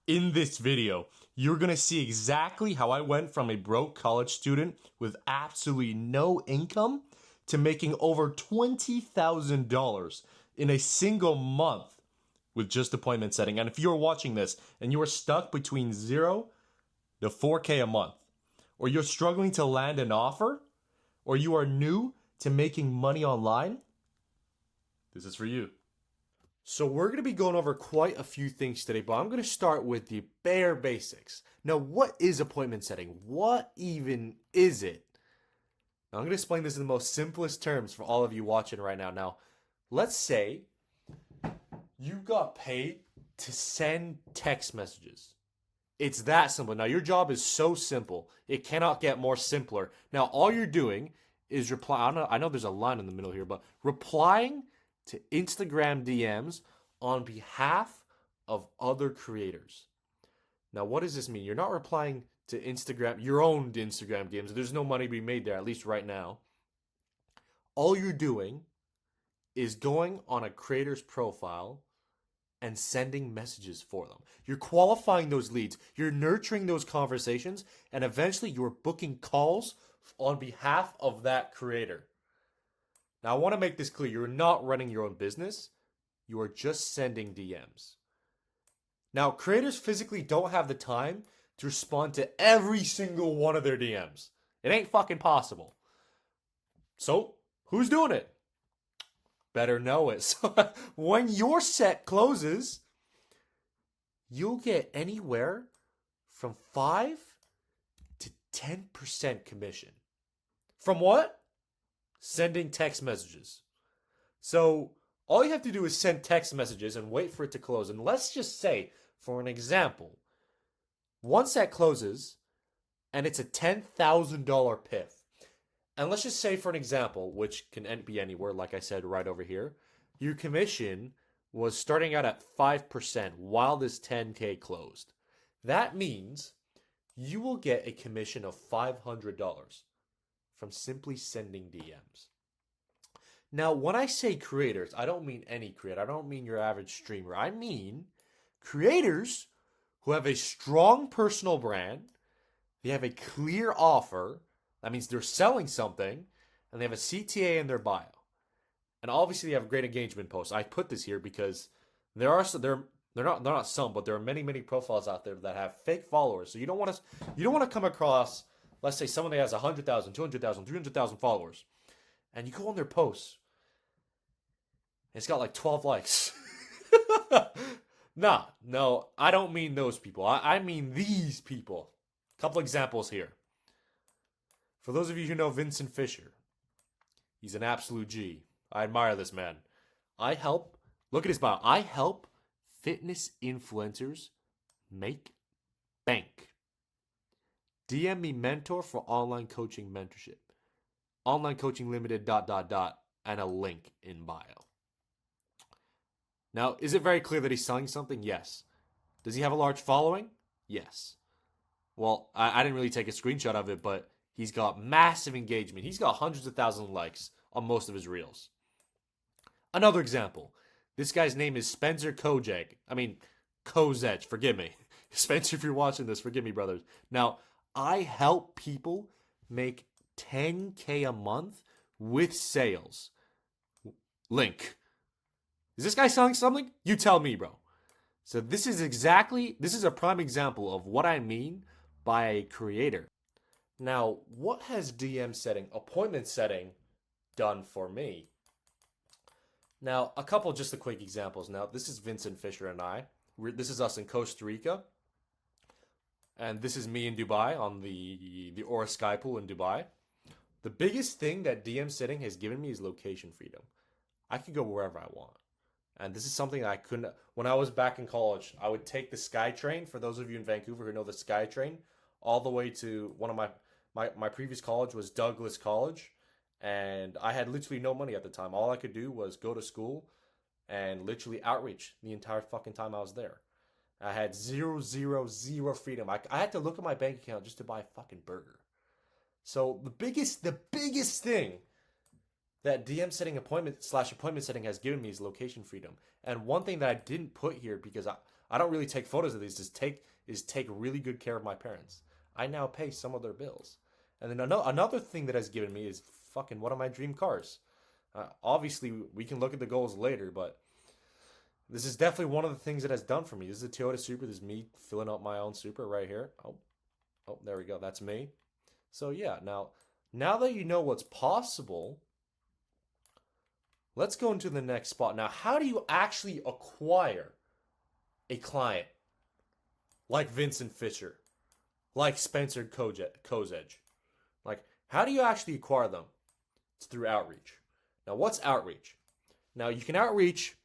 In this video, you're gonna see exactly how I went from a broke college student with absolutely no income to making over $20,000 in a single month with just appointment setting. And if you're watching this and you are stuck between 0 to 4K a month, or you're struggling to land an offer, or you are new to making money online, this is for you. So we're going to be going over quite a few things today, but I'm going to start with the bare basics. Now, what is appointment setting? What even is it? Now, I'm going to explain this in the most simplest terms for all of you watching right now. Now, let's say you got paid to send text messages. It's that simple. Now, your job is so simple. It cannot get more simpler. Now, all you're doing is reply. I know there's a line in the middle here, but replying to Instagram DMs on behalf of other creators. Now, what does this mean? You're not replying to Instagram, your own Instagram DMs. There's no money to be made there, at least right now. All you're doing is going on a creator's profile and sending messages for them. You're qualifying those leads, you're nurturing those conversations, and eventually you're booking calls on behalf of that creator. Now, I want to make this clear. You're not running your own business. You are just sending DMs. Now, creators physically don't have the time to respond to every single one of their DMs. It ain't fucking possible. So, who's doing it? Better know it. So, when your set closes, you'll get anywhere from 5 to 10% commission. From what? Sending text messages. So all you have to do is send text messages and wait for it to close. And let's just say, for an example, once that closes and it's a $10,000 PIF, and let's just say, for an example, which can be anywhere, like I said right over here, your commission was starting out at 5% while this 10K closed. That means you will get a commission of $500 from simply sending DMs. Now, when I say creators, I don't mean any creator. I don't mean your average streamer. I mean creators who have a strong personal brand, they have a clear offer, that means they're selling something, and they have a CTA in their bio. And obviously they have great engagement posts. I put this here because there are they're not some, but there are many profiles out there that have fake followers. So you don't want to come across, let's say, someone that has 100,000, 200,000, 300,000 followers, and you go on their posts, and it's got like 12 likes. No, I don't mean those people. I mean these people. A couple examples here. For those of you who know Vincent Fisher, he's an absolute G. I admire this man. Look at his bio. I help fitness influencers make bank. DM me mentor for online coaching mentorship. Online coaching limited ... and a link in bio. Now, is it very clear that he's selling something? Yes. Does he have a large following? Yes. Well, I didn't really take a screenshot of it, but he's got massive engagement. He's got hundreds of thousands of likes on most of his reels. Another example. This guy's name is Spencer Kozek. Forgive me. Spencer, if you're watching this, forgive me, brothers. Now, I help people make 10K a month with sales. Link. Is this guy selling something? You tell me, bro. So this is a prime example of what I mean by a creator. Now, what has DM setting, appointment setting, done for me? Now, just the quick examples. Now, this is Vincent Fisher and I. This is us in Costa Rica. And this is me in Dubai on the Aura Sky Pool in Dubai. The biggest thing that DM setting has given me is location freedom. I can go wherever I want. And this is something I couldn't. When I was back in college, I would take the SkyTrain. For those of you in Vancouver who know the SkyTrain, all the way to one of my previous college was Douglas College. And I had literally no money at the time. All I could do was go to school and literally outreach the entire fucking time I was there. I had zero freedom. I had to look at my bank account just to buy a fucking burger. So the biggest thing that DM setting appointment setting has given me is location freedom. And one thing that I didn't put here because I don't really take photos of these. Take really good care of my parents. I now pay some of their bills. And then another thing that has given me is fucking one of my dream cars. Obviously, we can look at the goals later, but this is definitely one of the things that has done for me. This is a Toyota Supra. This is me filling up my own Supra right here. Oh, there we go. That's me. So yeah, now that you know what's possible, let's go into the next spot. Now, how do you actually acquire a client like Vincent Fisher, like Spencer Kozedge? Like, how do you actually acquire them? It's through outreach. Now, what's outreach? Now, you can outreach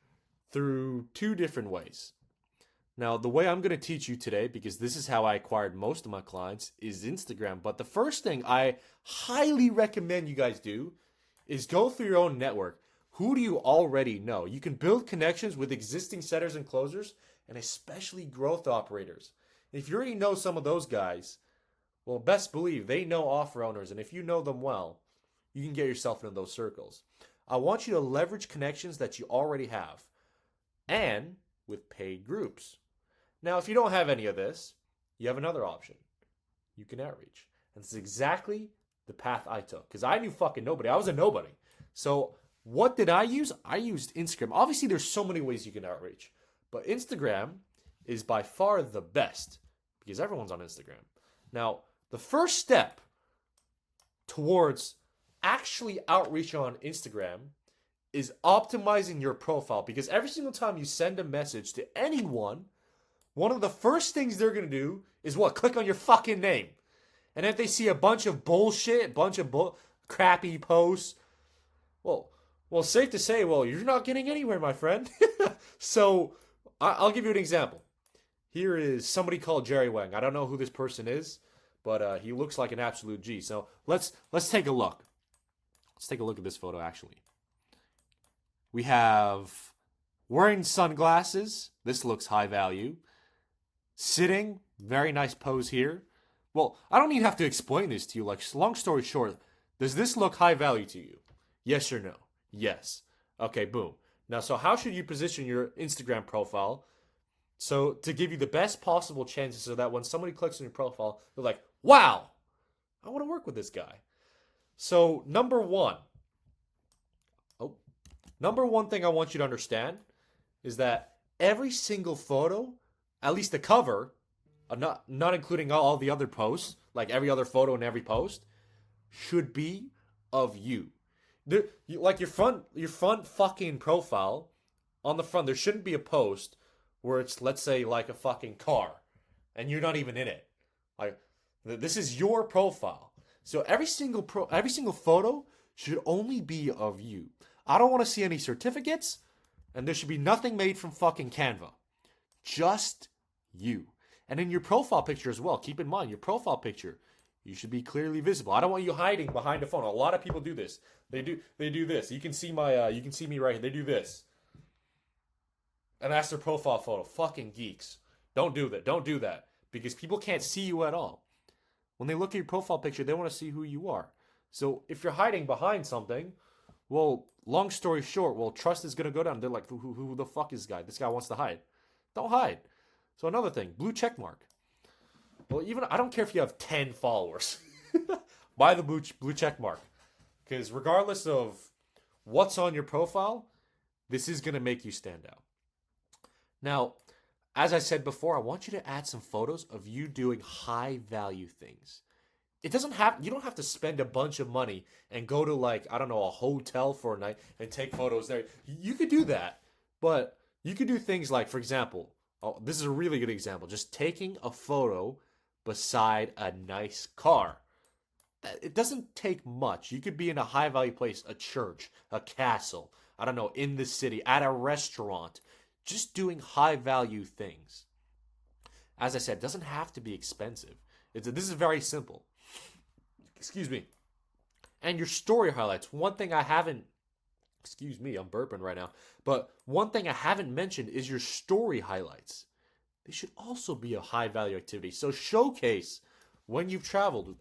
through two different ways. Now, the way I'm going to teach you today, because this is how I acquired most of my clients, is Instagram. But the first thing I highly recommend you guys do is go through your own network. Who do you already know? You can build connections with existing setters and closers, and especially growth operators. If you already know some of those guys, well, best believe they know offer owners, and if you know them well, you can get yourself into those circles. I want you to leverage connections that you already have, and with paid groups. Now, if you don't have any of this, you have another option. You can outreach. And this is exactly the path I took, because I knew fucking nobody. I was a nobody. So what did I use? I used Instagram. Obviously, there's so many ways you can outreach, but Instagram is by far the best because everyone's on Instagram. Now, the first step towards actually outreaching on Instagram is optimizing your profile, because every single time you send a message to anyone, one of the first things they're going to do is what? Click on your fucking name. And if they see a bunch of bullshit, crappy posts, well, safe to say, well, you're not getting anywhere, my friend. So, I'll give you an example. Here is somebody called Jerry Wang. I don't know who this person is, but he looks like an absolute G. So, let's take a look. Let's take a look at this photo, actually. We have wearing sunglasses. This looks high value. Sitting, very nice pose here. Well, I don't even have to explain this to you. Like, long story short, does this look high value to you? Yes or no? Yes. Okay, boom. Now, so how should you position your Instagram profile so to give you the best possible chances so that when somebody clicks on your profile, they're like, wow, I want to work with this guy. So, number one thing I want you to understand is that every single photo, at least the cover, not including all the other posts, like every other photo in every post, should be of you. Like your front fucking profile, on the front, there shouldn't be a post where it's, let's say, like a fucking car, and you're not even in it. Like, this is your profile. So every single photo should only be of you. I don't want to see any certificates, and there should be nothing made from fucking Canva. Just you. And in your profile picture as well, keep in mind, your profile picture, you should be clearly visible. I don't want you hiding behind a phone. A lot of people do this. They do this. You can see me right here. They do this. And that's their profile photo. Fucking geeks. Don't do that. Don't do that. Because people can't see you at all. When they look at your profile picture, they want to see who you are. So if you're hiding behind something, well, long story short, well, trust is going to go down. They're like, who the fuck is this guy? This guy wants to hide. Don't hide. So another thing, blue check mark. Well, even I don't care if you have 10 followers. Buy the blue check mark. Because regardless of what's on your profile, this is going to make you stand out. Now, as I said before, I want you to add some photos of you doing high value things. You don't have to spend a bunch of money and go to, like, I don't know, a hotel for a night and take photos there. You could do that, but you could do things like, for example, this is a really good example, just taking a photo beside a nice car. It doesn't take much. You could be in a high value place, a church, a castle, I don't know, in the city, at a restaurant, just doing high value things. As I said, it doesn't have to be expensive. This is very simple. Excuse me. And your story highlights. One thing I haven't, excuse me, I'm burping right now. But one thing I haven't mentioned is your story highlights. They should also be a high value activity. So showcase when you've traveled.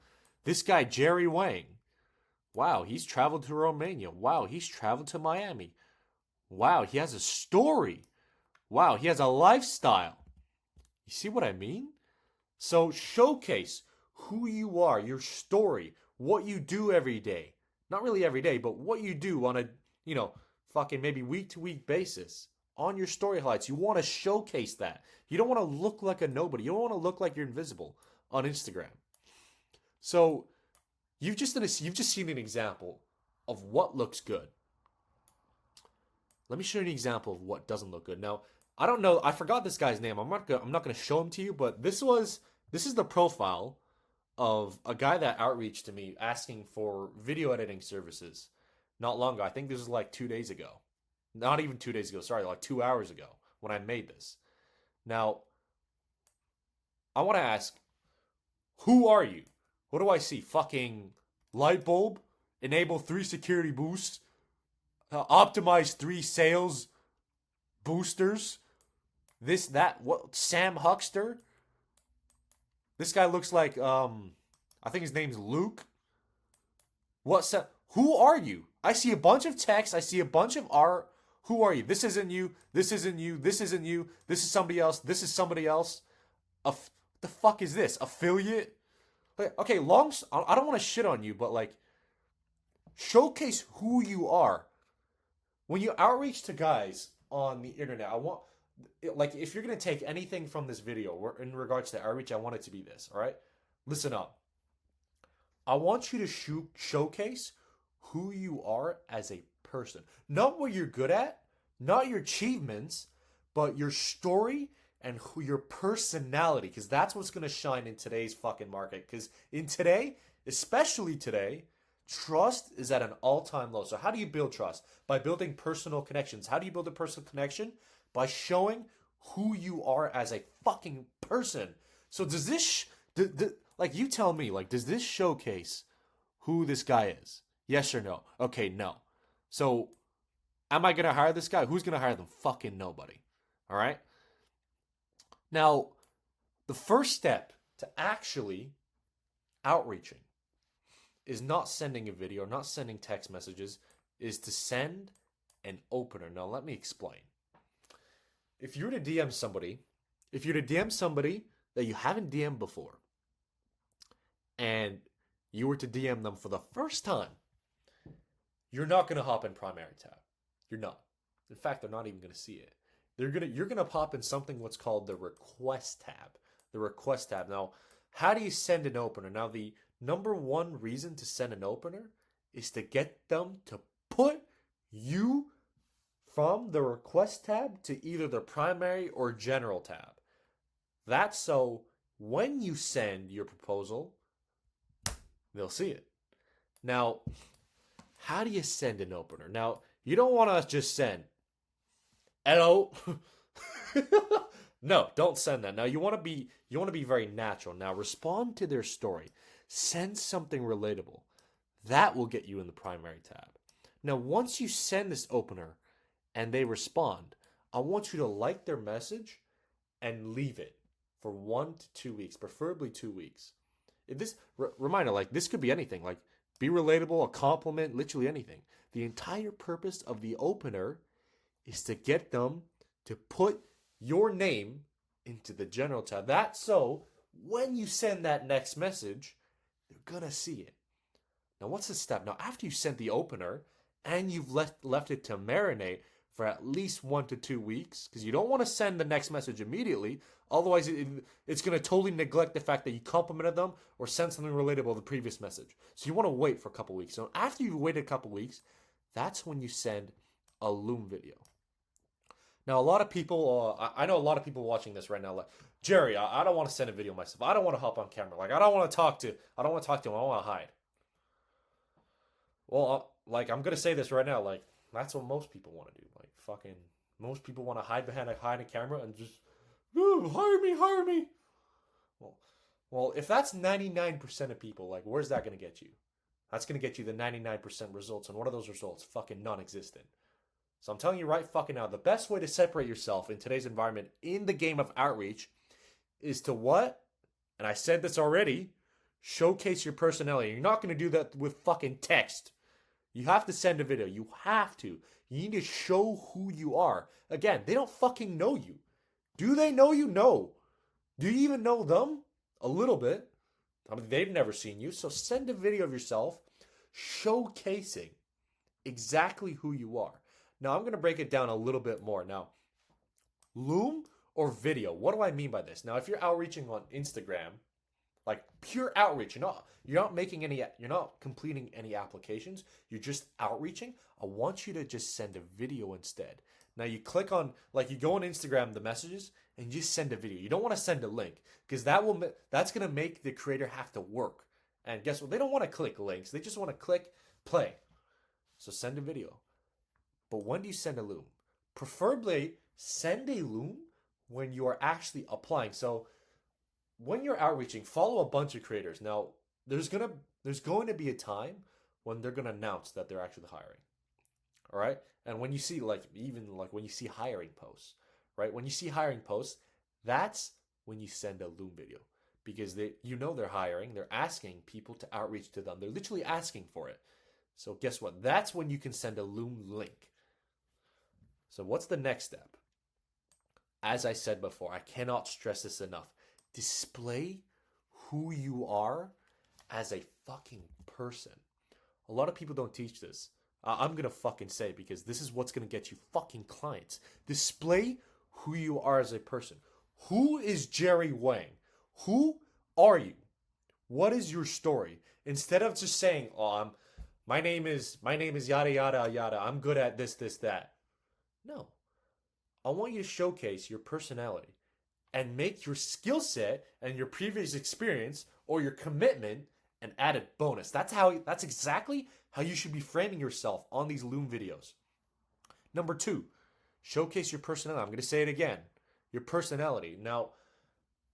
This guy, Jerry Wang. Wow, he's traveled to Romania. Wow, he's traveled to Miami. Wow, he has a story. Wow, he has a lifestyle. You see what I mean? So showcase who you are, your story, what you do every day. Not really every day, but what you do on a, you know, fucking maybe week to week basis on your story highlights. You want to showcase that. You don't want to look like a nobody. You don't want to look like you're invisible on Instagram. So you've just seen an example of what looks good. Let me show you an example of what doesn't look good. Now, I don't know. I forgot this guy's name. I'm not gonna show him to you, but this is the profile of a guy that outreached to me asking for video editing services not long ago. I think this was like 2 days ago. Not even 2 days ago. Sorry, like 2 hours ago when I made this. Now, I want to ask, who are you? What do I see? Fucking light bulb, enable 3 security boosts, optimize 3 sales boosters. This, that, what? Sam Huckster? This guy looks like, I think his name's Luke. Who are you? I see a bunch of text. I see a bunch of art. Who are you? This isn't you. This isn't you. This isn't you. This is somebody else. This is somebody else. The fuck is this? Affiliate? Like, okay, I don't want to shit on you, but like, showcase who you are. When you outreach to guys on the internet, like, if you're going to take anything from this video in regards to outreach, I want it to be this, all right? Listen up. I want you to showcase who you are as a person. Not what you're good at, not your achievements, but your story and your personality, because that's what's going to shine in today's fucking market. Because in today, especially today, trust is at an all-time low. So how do you build trust? By building personal connections. How do you build a personal connection? By showing who you are as a fucking person. So does this, like, you tell me, like, does this showcase who this guy is? Yes or no? Okay, no. So am I going to hire this guy? Who's going to hire them? Fucking nobody. All right? Now, the first step to actually outreaching is not sending a video, not sending text messages, is to send an opener. Now, let me explain. If you're to DM somebody, that you haven't DM'd before, and you were to DM them for the first time, you're not going to hop in primary tab. You're not. In fact, they're not even going to see it. You're gonna pop in something what's called the request tab. The request tab. Now, how do you send an opener? Now, the number one reason to send an opener is to get them to put you from the request tab to either the primary or general tab. That's so when you send your proposal, they'll see it. Now, how do you send an opener? Now, you don't want to just send hello. No, don't send that. Now you want to be very natural. Now respond to their story. Send something relatable. That will get you in the primary tab. Now once you send this opener and they respond, I want you to like their message and leave it for 1 to 2 weeks, preferably 2 weeks. If this reminder, like, this could be anything, like, be relatable, a compliment, literally anything. The entire purpose of the opener is to get them to put your name into the general tab. That's so when you send that next message, they're gonna see it. Now, what's the step? Now, after you sent the opener and you've left it to marinate for at least 1 to 2 weeks, because you don't want to send the next message immediately. Otherwise, it's going to totally neglect the fact that you complimented them or sent something relatable to the previous message. So you want to wait for a couple weeks. So after you've waited a couple weeks, that's when you send a Loom video. Now, a lot of people, I know a lot of people watching this right now, like, Jerry, I don't want to send a video myself. I don't want to hop on camera. Like, I don't want to talk to him. I want to hide. Well, like, I'm going to say this right now. Like, that's what most people want to do. Like, fucking, most people want to hide behind a camera and just, hire me. Well, if that's 99% of people, like, where's that going to get you? That's going to get you the 99% results. And what are those results? Fucking non-existent. So I'm telling you right fucking now, the best way to separate yourself in today's environment in the game of outreach is to what? And I said this already, showcase your personality. You're not going to do that with fucking text. You have to send a video. You have to. You need to show who you are. Again, they don't fucking know you. Do they know you? No. Do you even know them? A little bit. I mean, they've never seen you. So send a video of yourself showcasing exactly who you are. Now, I'm going to break it down a little bit more. Now, Loom or video, what do I mean by this? Now, if you're outreaching on Instagram, like pure outreach, you're not making any, you're not completing any applications, you're just outreaching. I want you to just send a video instead. Now you click on, like, you go on Instagram, the messages, and you just send a video. You don't want to send a link because that's gonna make the creator have to work. And guess what? They don't want to click links. They just want to click play. So send a video. But when do you send a Loom? Preferably send a Loom when you are actually applying. So when you're outreaching, follow a bunch of creators. Now, there's going to be a time when they're gonna announce that they're actually hiring. All right? And when you see, like, even like when you see hiring posts, right? When you see hiring posts, that's when you send a Loom video. Because they're hiring, they're asking people to outreach to them. They're literally asking for it. So guess what? That's when you can send a Loom link. So what's the next step? As I said before, I cannot stress this enough. Display who you are as a fucking person. A lot of people don't teach this. I'm gonna fucking say it because this is what's gonna get you fucking clients. Display who you are as a person. Who is Jerry Wang? Who are you? What is your story? Instead of just saying, "Oh, my name is yada yada yada. I'm good at this, this, that." No. I want you to showcase your personality and make your skill set and your previous experience or your commitment an added bonus. That's exactly how you should be framing yourself on these Loom videos. Number 2, showcase your personality. I'm going to say it again. Your personality. Now,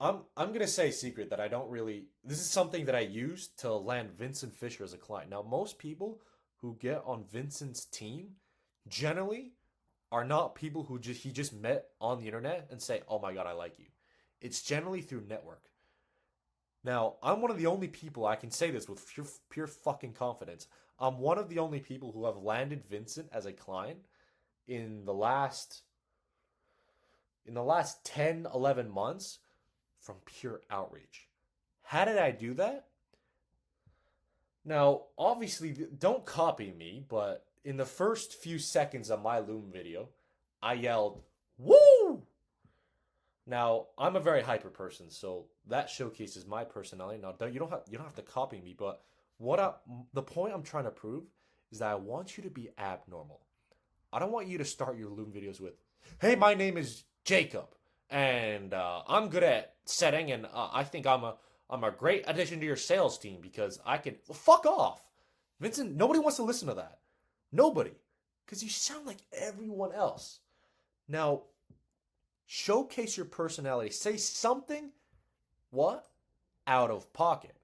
I'm going to say a secret that I don't really, this is something that I use to land Vincent Fisher as a client. Now, most people who get on Vincent's team generally are not people who he just met on the internet and say, "Oh my god, I like you." It's generally through network. Now, I'm one of the only people, I can say this with pure fucking confidence. I'm one of the only people who have landed Vincent as a client in the last 10, 11 months from pure outreach. How did I do that? Now, obviously, don't copy me, but in the first few seconds of my Loom video, I yelled, "Woo!" Now, I'm a very hyper person, so that showcases my personality. Now, you don't have to copy me, but the point I'm trying to prove is that I want you to be abnormal. I don't want you to start your Loom videos with, "Hey, my name is Jacob, and I'm good at setting, and I think I'm a great addition to your sales team because I can." Well, fuck off, Vincent. Nobody wants to listen to that. Nobody, because you sound like everyone else. Now, showcase your personality. Say something, what? Out of pocket.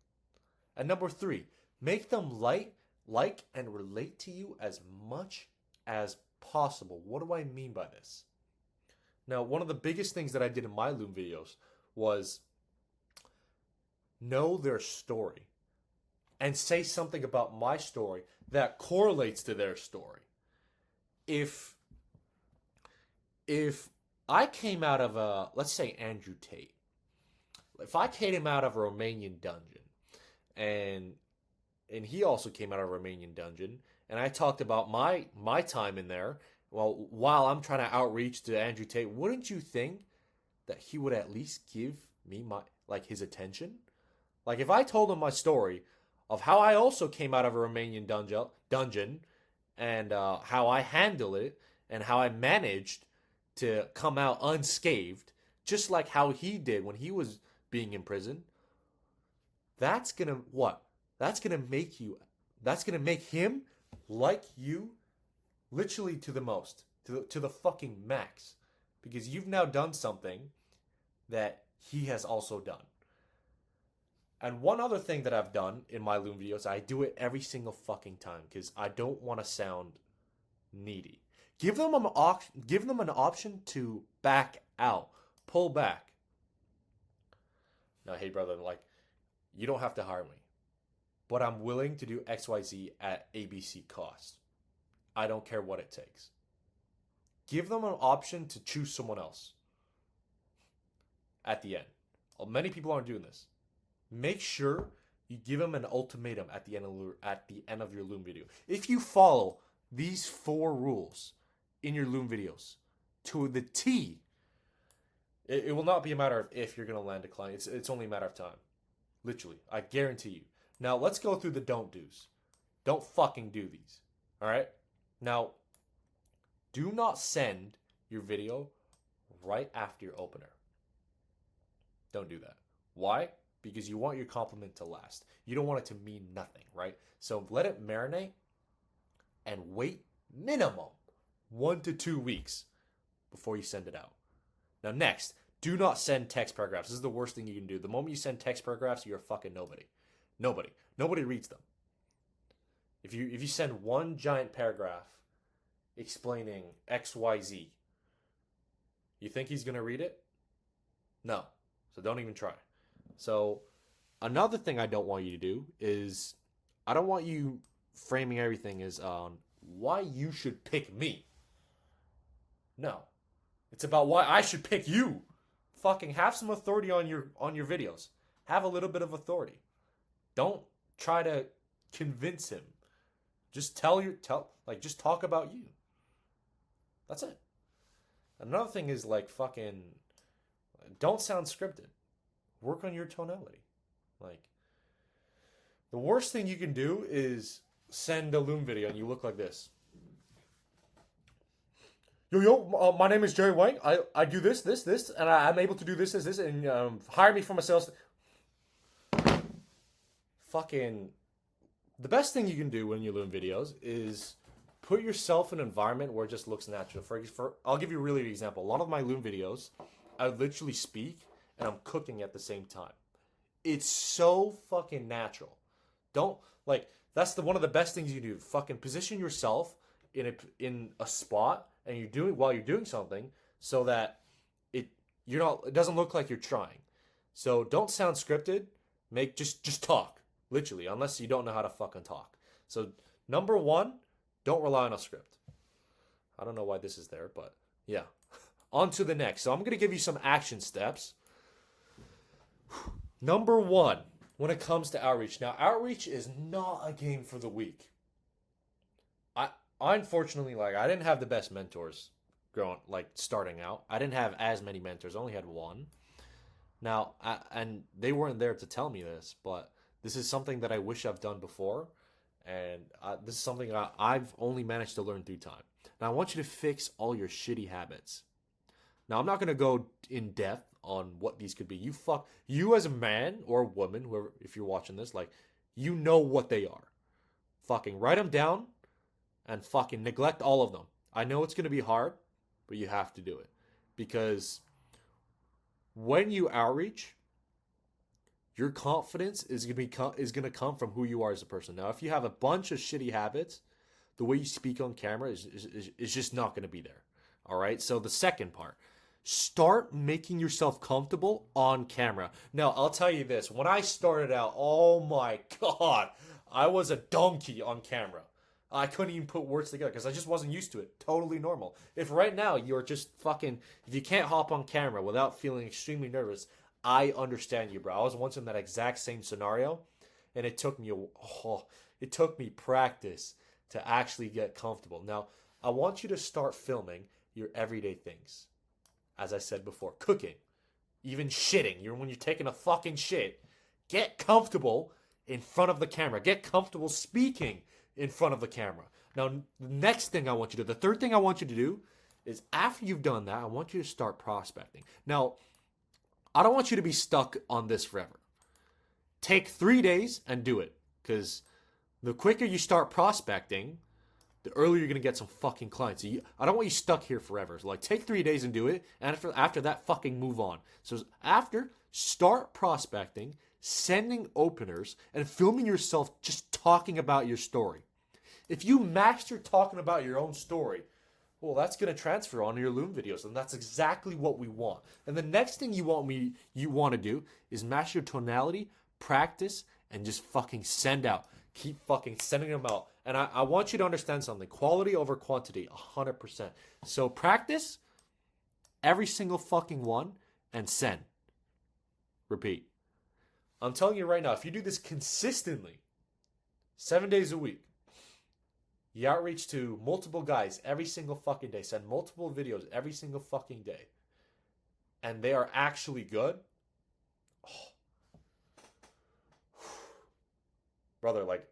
And number 3, make them like, and relate to you as much as possible. What do I mean by this? Now, one of the biggest things that I did in my Loom videos was know their story and say something about my story that correlates to their story. If I came out of let's say Andrew Tate, if I came out of a Romanian dungeon, and he also came out of a Romanian dungeon, and I talked about my time in there, well, while I'm trying to outreach to Andrew Tate, wouldn't you think that he would at least give me his attention? Like, if I told him my story of how I also came out of a Romanian dungeon and how I handle it and how I managed to come out unscathed, just like how he did when he was being in prison, that's gonna what? That's gonna make him like you literally to the most, to the fucking max, because you've now done something that he has also done. And one other thing that I've done in my Loom videos, I do it every single fucking time because I don't want to sound needy. Give them an option to back out, pull back. Now, hey brother, like, you don't have to hire me, but I'm willing to do XYZ at ABC cost. I don't care what it takes. Give them an option to choose someone else at the end. Many people aren't doing this. Make sure you give them an ultimatum at the end of your Loom video. If you follow these 4 rules in your Loom videos to the T, it will not be a matter of if you're going to land a client. It's only a matter of time. Literally. I guarantee you. Now, let's go through the don't do's. Don't fucking do these. All right? Now, do not send your video right after your opener. Don't do that. Why? Because you want your compliment to last. You don't want it to mean nothing, right? So let it marinate and wait minimum 1 to 2 weeks before you send it out. Now, next, do not send text paragraphs. This is the worst thing you can do. The moment you send text paragraphs, you're a fucking nobody. Nobody reads them. If you send one giant paragraph explaining XYZ, you think he's going to read it? No. So don't even try. So another thing I don't want you to do is I don't want you framing everything as why you should pick me. No. It's about why I should pick you. Fucking have some authority on your videos. Have a little bit of authority. Don't try to convince him. Just just talk about you. That's it. Another thing is like fucking don't sound scripted. Work on your tonality. Like the worst thing you can do is send a Loom video and you look like this. Yo, my name is Jerry White. I do this, and I'm able to do this, and hire me for my sales. Fucking, the best thing you can do when you Loom videos is put yourself in an environment where it just looks natural. I'll give you a really good example. A lot of my Loom videos, I literally speak and I'm cooking at the same time. It's so fucking natural. That's one of the best things you can do. Fucking position yourself in a spot and while you're doing something so that it doesn't look like you're trying. So don't sound scripted. Just talk, literally, unless you don't know how to fucking talk. So number 1, don't rely on a script. I don't know why this is there, but yeah. On to the next. So I'm going to give you some action steps. Number 1, when it comes to outreach. Now, outreach is not a game for the weak. I unfortunately, I didn't have the best mentors starting out. I didn't have as many mentors. I only had one. Now, and they weren't there to tell me this, but this is something that I wish I've done before. And this is something I've only managed to learn through time. Now, I want you to fix all your shitty habits. Now, I'm not going to go in depth on what these could be. You as a man or a woman, whoever, if you're watching this, you know what they are. Fucking write them down and fucking neglect all of them. I know it's going to be hard, but you have to do it. Because when you outreach, your confidence is going to come from who you are as a person. Now, if you have a bunch of shitty habits, the way you speak on camera is just not going to be there. All right? So the second part, start making yourself comfortable on camera. Now, I'll tell you this. When I started out, oh my God, I was a donkey on camera. I couldn't even put words together because I just wasn't used to it. Totally normal. If right now you're just if you can't hop on camera without feeling extremely nervous, I understand you, bro. I was once in that exact same scenario, and it took me practice to actually get comfortable. Now, I want you to start filming your everyday things. As I said before, cooking, even shitting. When you're taking a fucking shit, get comfortable in front of the camera. Get comfortable speaking in front of the camera. Now, the next thing I want you to do, the third thing I want you to do is after you've done that, I want you to start prospecting. Now, I don't want you to be stuck on this forever. Take 3 days and do it. Because the quicker you start prospecting, the earlier you're going to get some fucking clients. I don't want you stuck here forever. So take 3 days and do it. And after that, fucking move on. So start prospecting, sending openers, and filming yourself just talking about your story. If you master talking about your own story, well, that's going to transfer onto your Loom videos, and that's exactly what we want. And the next thing you want to do is master your tonality, practice, and just fucking send out. Keep fucking sending them out. And I want you to understand something. Quality over quantity, 100%. So practice every single fucking one and send. repeat. I'm telling you right now, if you do this consistently, 7 days a week, you outreach to multiple guys every single fucking day, send multiple videos every single fucking day, and they are actually good, oh, brother, like,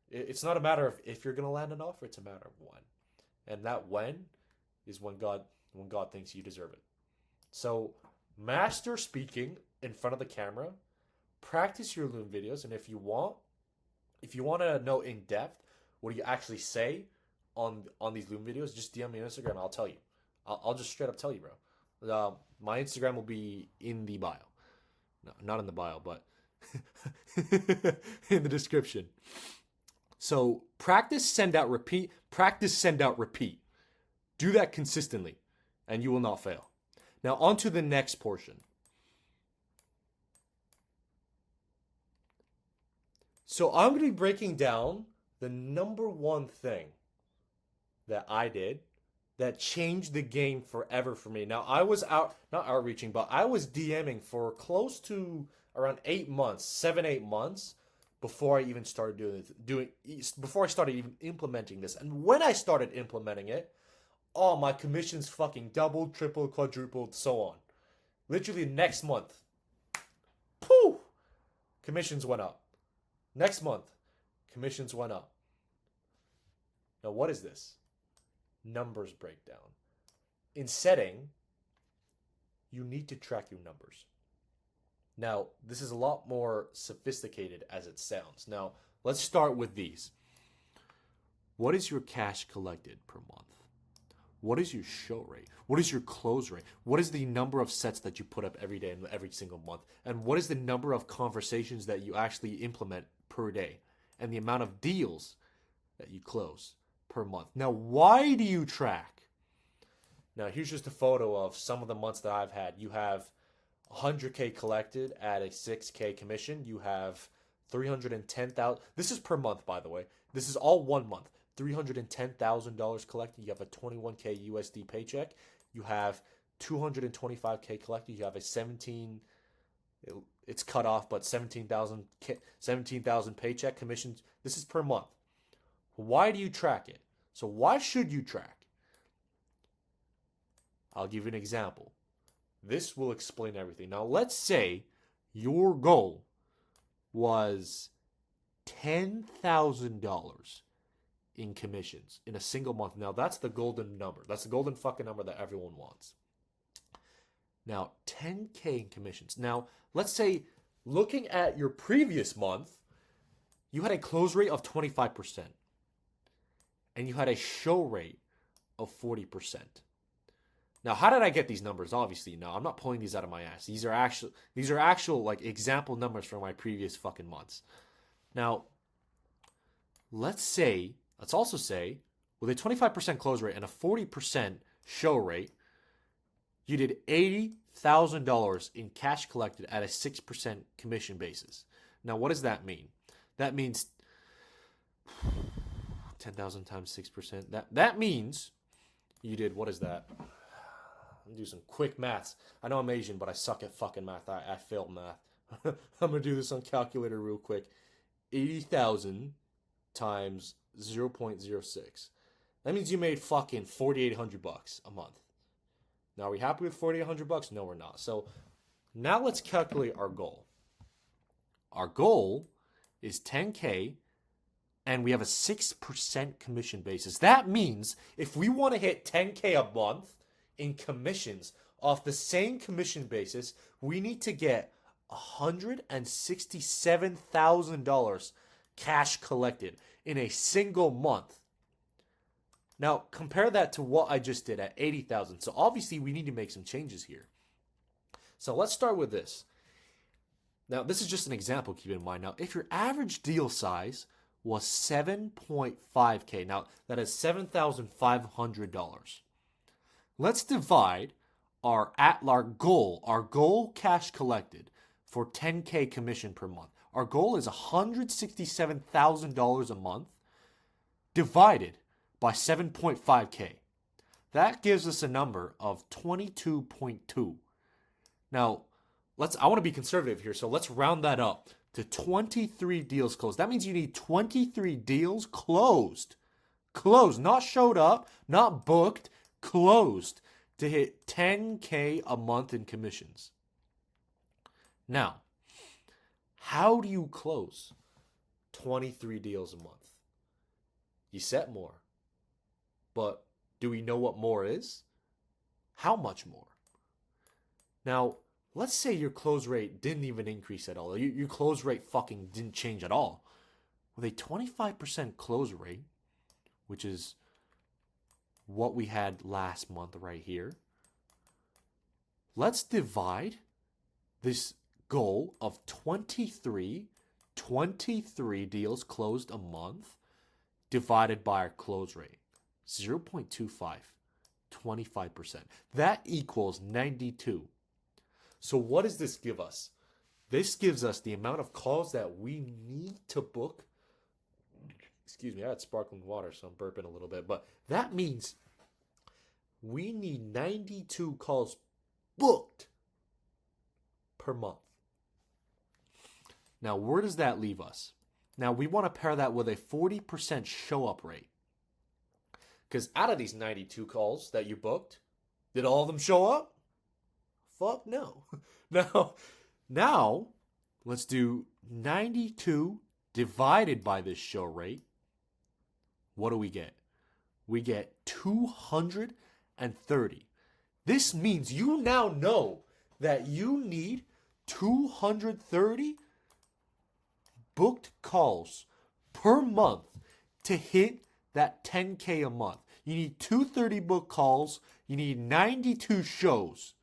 it's not a matter of if you're gonna land an offer, it's a matter of when. And that when is when God thinks you deserve it. So master speaking in front of the camera, practice your Loom videos, and if you want to know in depth what do you actually say on these Loom videos, just DM me on Instagram. I'll tell you. I'll just straight up tell you, bro. My Instagram will be in the bio. No, not in the bio, but in the description. So practice, send out, repeat. Practice, send out, repeat. Do that consistently, and you will not fail. Now on to the next portion. So I'm going to be breaking down the number one thing that I did that changed the game forever for me. Now, I was not outreaching, but I was DMing for close to around 8 months, 7-8 months before I even started before I started even implementing this. And when I started implementing it, oh, my commissions fucking doubled, tripled, quadrupled, so on. Literally next month, poof, commissions went up. Next month, commissions went up. Now, what is this? Numbers breakdown. In setting, you need to track your numbers. Now, this is a lot more sophisticated as it sounds. Now, let's start with these. What is your cash collected per month? What is your show rate? What is your close rate? What is the number of sets that you put up every day and every single month? And what is the number of conversations that you actually implement per day? And the amount of deals that you close per month. Now, why do you track? Now, here's just a photo of some of the months that I've had. You have 100K collected at a 6K commission. You have 310,000. This is per month, by the way. This is all 1 month. $310,000 collected. You have a 21K USD paycheck. You have 225K collected. You have a 17. It's cut off, but 17,000 paycheck commissions. This is per month. Why do you track it? So why should you track? I'll give you an example. This will explain everything. Now, let's say your goal was $10,000 in commissions in a single month. Now, that's the golden number. That's the golden fucking number that everyone wants. Now, 10K in commissions. Now, let's say looking at your previous month, you had a close rate of 25%. And you had a show rate of 40%. Now, how did I get these numbers? Obviously, no, I'm not pulling these out of my ass. These are actual like example numbers from my previous fucking months. Now, let's also say with a 25% close rate and a 40% show rate, you did $80,000 in cash collected at a 6% commission basis. Now, what does that mean? That means 10,000 times 6%. That means you did, what is that? I'm gonna do some quick maths. I know I'm Asian, but I suck at fucking math. I failed math. I'm gonna do this on calculator real quick. 80,000 times 0.06. That means you made fucking $4,800 a month. Now, are we happy with $4,800? No, we're not. So now let's calculate our goal. Our goal is 10K, and we have a 6% commission basis. That means if we want to hit 10K a month in commissions off the same commission basis, we need to get $167,000 cash collected in a single month. Now, compare that to what I just did at 80,000. So obviously we need to make some changes here. So let's start with this. Now, this is just an example, keep in mind. Now, if your average deal size was 7.5K, now that is $7,500. Let's divide our goal cash collected for 10K commission per month. Our goal is $167,000 a month divided by 7.5K. That gives us a number of 22.2. Now, I want to be conservative here, so let's round that up to 23 deals closed. That means you need 23 deals closed. Closed, not showed up, not booked, closed to hit 10K a month in commissions. Now, how do you close 23 deals a month? You set more. But do we know what more is? How much more? Now, let's say your close rate didn't even increase at all. Your close rate fucking didn't change at all. With a 25% close rate, which is what we had last month right here, let's divide this goal of 23 deals closed a month divided by our close rate. 0.25, 25%. That equals 92. So what does this give us? This gives us the amount of calls that we need to book. Excuse me, I had sparkling water, so I'm burping a little bit. But that means we need 92 calls booked per month. Now, where does that leave us? Now, we want to pair that with a 40% show-up rate. Because out of these 92 calls that you booked, did all of them show up? Fuck no. Now, let's do 92 divided by this show rate. What do we get? We get 230. This means you now know that you need 230 booked calls per month to hit that 10K a month. You need 230 booked calls. You need 92 shows.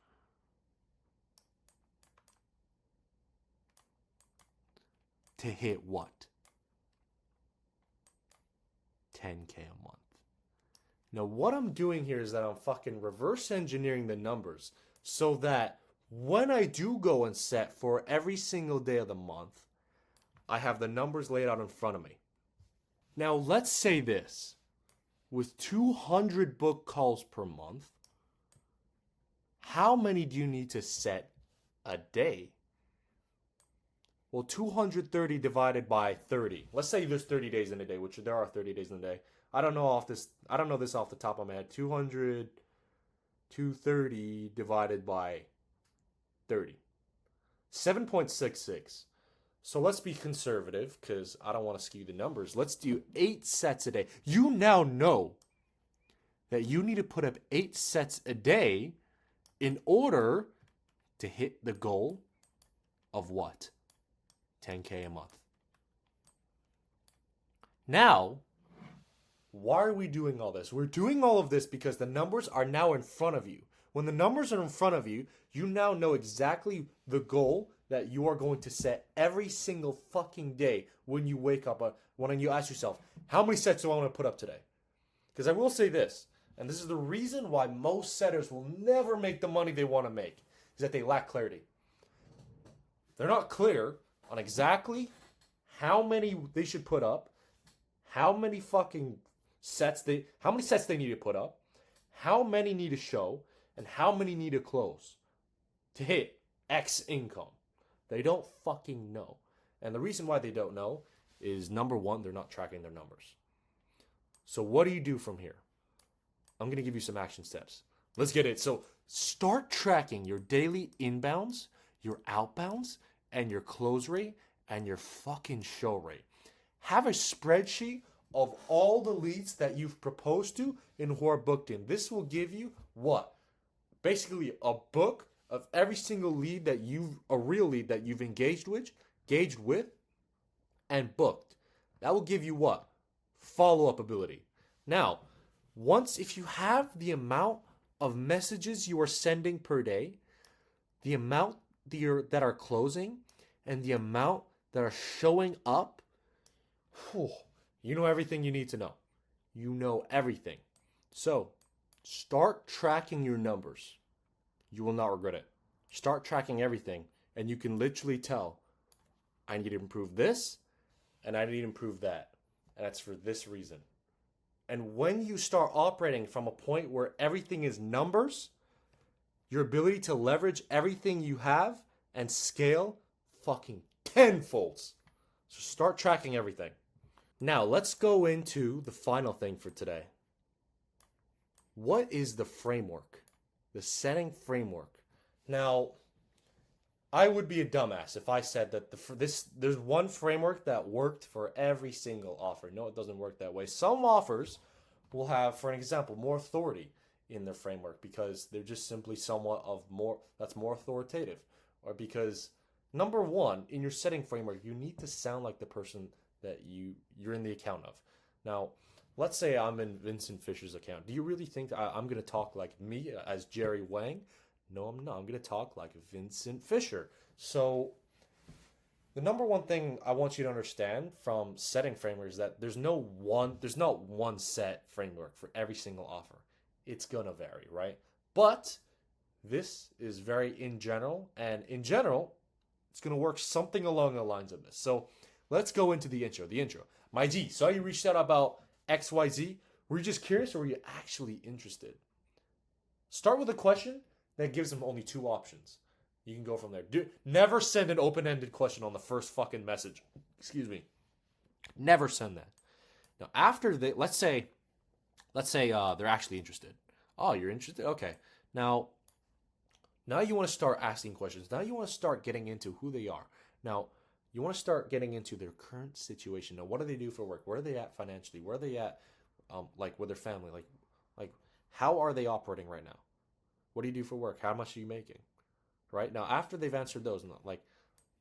To hit what? 10K a month. Now, what I'm doing here is that I'm fucking reverse engineering the numbers so that when I do go and set for every single day of the month, I have the numbers laid out in front of me. Now, let's say this. With 200 book calls per month, how many do you need to set a day? Well, 230 divided by 30. Let's say there's 30 days in a day, which there are 30 days in a day. I don't know this off the top of my head. 230 divided by 30. 7.66. So let's be conservative because I don't want to skew the numbers. Let's do 8 sets a day. You now know that you need to put up 8 sets a day in order to hit the goal of what? 10K a month. Now, why are we doing all this? We're doing all of this because the numbers are now in front of you. When the numbers are in front of you, you now know exactly the goal that you are going to set every single fucking day when you wake up, when you ask yourself, how many sets do I want to put up today? Because I will say this, and this is the reason why most setters will never make the money they want to make, is that they lack clarity. They're not clear on exactly how many they should put up, how many sets they need to put up, how many need to show, and how many need to close to hit X income. They don't fucking know. And the reason why they don't know is, number one, they're not tracking their numbers. So what do you do from here? I'm going to give you some action steps. Let's get it. So start tracking your daily inbounds, your outbounds, and your close rate, and your fucking show rate. Have a spreadsheet of all the leads that you've proposed to and who are booked in. This will give you what? Basically a book of every single lead that a real lead that you've engaged with, and booked. That will give you what? Follow-up ability. Now, if you have the amount of messages you are sending per day, the amount that are closing, and the amount that are showing up, you know everything you need to know. You know everything. So, start tracking your numbers. You will not regret it. Start tracking everything, and you can literally tell, I need to improve this, and I need to improve that. And that's for this reason. And when you start operating from a point where everything is numbers, your ability to leverage everything you have and scale fucking tenfolds. So start tracking everything. Now, let's go into the final thing for today. What is the framework? The setting framework. Now, I would be a dumbass if I said that there's one framework that worked for every single offer. No, it doesn't work that way. Some offers will have, for an example, more authority in their framework because they're just simply somewhat of more that's more authoritative, or because number one, in your setting framework, you need to sound like the person that you're in the account of. Now, let's say I'm in Vincent Fisher's account. Do you really think that I'm going to talk like me as Jerry Wang? No, I'm not. I'm going to talk like Vincent Fisher. So, the number one thing I want you to understand from setting framework is that there's not one set framework for every single offer. It's going to vary, right? But this is very in general, and in general, it's going to work something along the lines of this. So, let's go into the intro. The intro. My G, saw you reached out about XYZ. Were you just curious or were you actually interested? Start with a question that gives them only two options. You can go from there. Never send an open-ended question on the first fucking message. Excuse me. Never send that. Now, after let's say they're actually interested. Oh, you're interested? Okay. Now you want to start asking questions. Now you want to start getting into who they are. Now, you want to start getting into their current situation. Now, what do they do for work? Where are they at financially? Where are they at, like with their family? Like, how are they operating right now? What do you do for work? How much are you making? Right now, after they've answered those, like,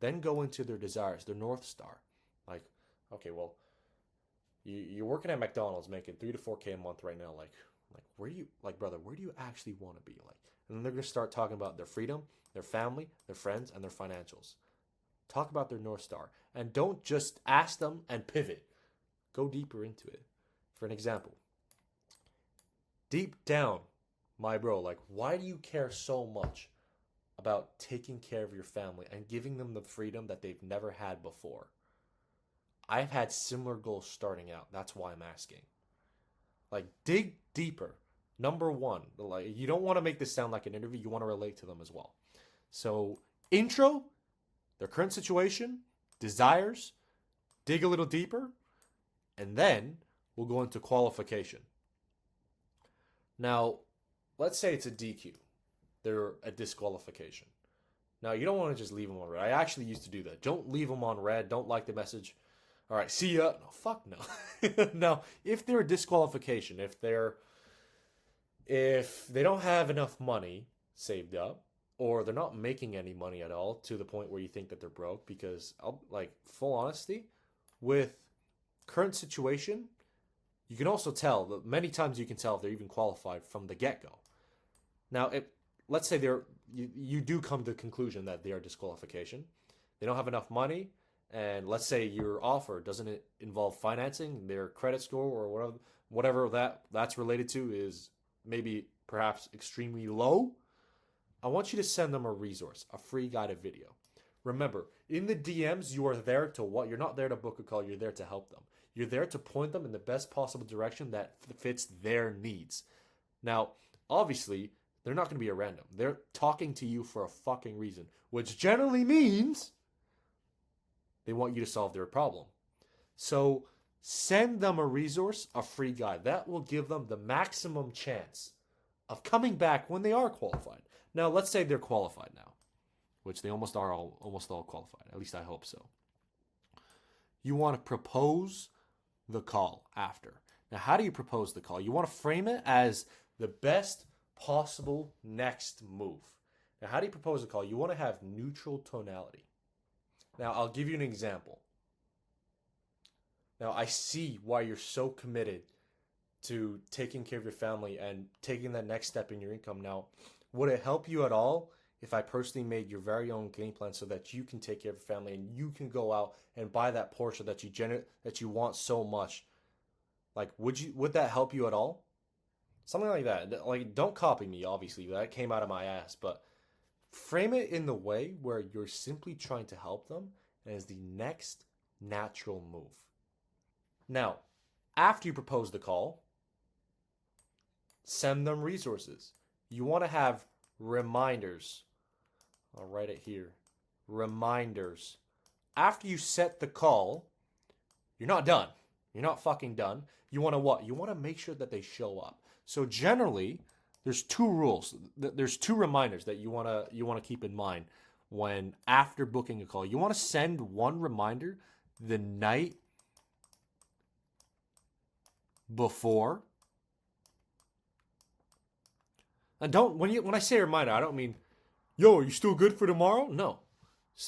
then go into their desires, their North Star. Like, okay, well, you're working at McDonald's, making 3 to 4K a month right now. Like, where do you, like, brother, where do you actually want to be? Like, and then they're gonna start talking about their freedom, their family, their friends, and their financials. Talk about their North Star. And don't just ask them and pivot. Go deeper into it. For an example, deep down, my bro, like, why do you care so much about taking care of your family and giving them the freedom that they've never had before? I've had similar goals starting out. That's why I'm asking. Like, dig deeper. Number one, like, you don't want to make this sound like an interview. You want to relate to them as well. So, intro, their current situation, desires, dig a little deeper, and then we'll go into qualification. Now, let's say it's a DQ. They're a disqualification. Now, you don't want to just leave them on red. I actually used to do that. Don't leave them on red. Don't like the message. All right, see ya. No, fuck no. Now, if they're a disqualification, if they don't have enough money saved up, or they're not making any money at all to the point where you think that they're broke, because, like, full honesty, with current situation, you can also tell that many times you can tell if they're even qualified from the get-go. Now, let's say you do come to the conclusion that they are disqualification. They don't have enough money, and let's say your offer doesn't involve financing, their credit score or whatever that's related to is maybe perhaps extremely low. I want you to send them a resource, a free guided video. Remember, in the DMs, you are there to what? You're not there to book a call. You're there to help them. You're there to point them in the best possible direction that fits their needs. Now, obviously, they're not going to be a random. They're talking to you for a fucking reason, which generally means they want you to solve their problem. So send them a resource, a free guide. That will give them the maximum chance of coming back when they are qualified. Now, let's say they're qualified now, which they almost all qualified. At least I hope so. You want to propose the call after. Now, how do you propose the call? You want to frame it as the best possible next move. Now, how do you propose a call? You want to have neutral tonality. Now, I'll give you an example. Now, I see why you're so committed to taking care of your family and taking that next step in your income. Now, would it help you at all if I personally made your very own game plan so that you can take care of your family and you can go out and buy that Porsche that you want so much? Like, would that help you at all? Something like that. Like, don't copy me, obviously. That came out of my ass. But frame it in the way where you're simply trying to help them and is the next natural move. Now, after you propose the call, send them resources. You want to have reminders. I'll write it here. reminders. After you set the call, you're not done. You're not fucking done. You want to what? You want to make sure that they show up. So generally, there's two rules. There's two reminders that you want to keep in mind when after booking a call. You want to send one reminder the night before. And don't when I say reminder, I don't mean, yo, are you still good for tomorrow? No.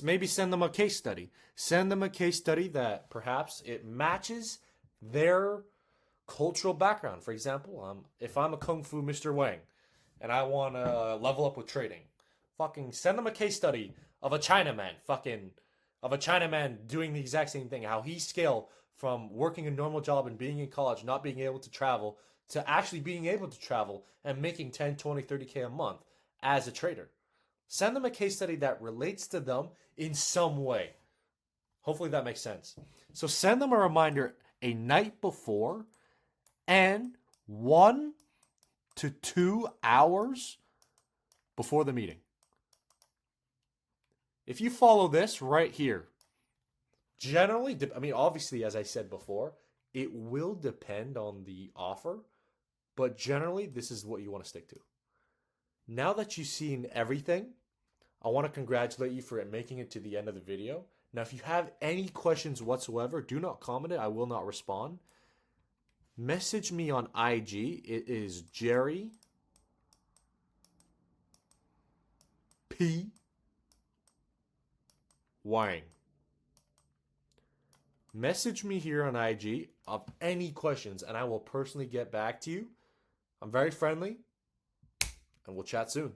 Maybe send them a case study. Send them a case study that perhaps it matches their cultural background. For example, if I'm a Kung Fu Mr. Wang and I want to level up with trading, fucking send them a case study of a Chinaman doing the exact same thing. How he scaled from working a normal job and being in college, not being able to travel, to actually being able to travel and making 10, 20, 30K a month as a trader. Send them a case study that relates to them in some way. Hopefully that makes sense. So send them a reminder a night before and 1 to 2 hours before the meeting. If you follow this right here, generally, obviously, as I said before, it will depend on the offer, but generally, this is what you want to stick to. Now that you've seen everything, I want to congratulate you for making it to the end of the video. Now, if you have any questions whatsoever, do not comment it. I will not respond. Message me on IG. It is Jerry P. Wang. Message me here on IG of any questions, and I will personally get back to you. I'm very friendly, and we'll chat soon.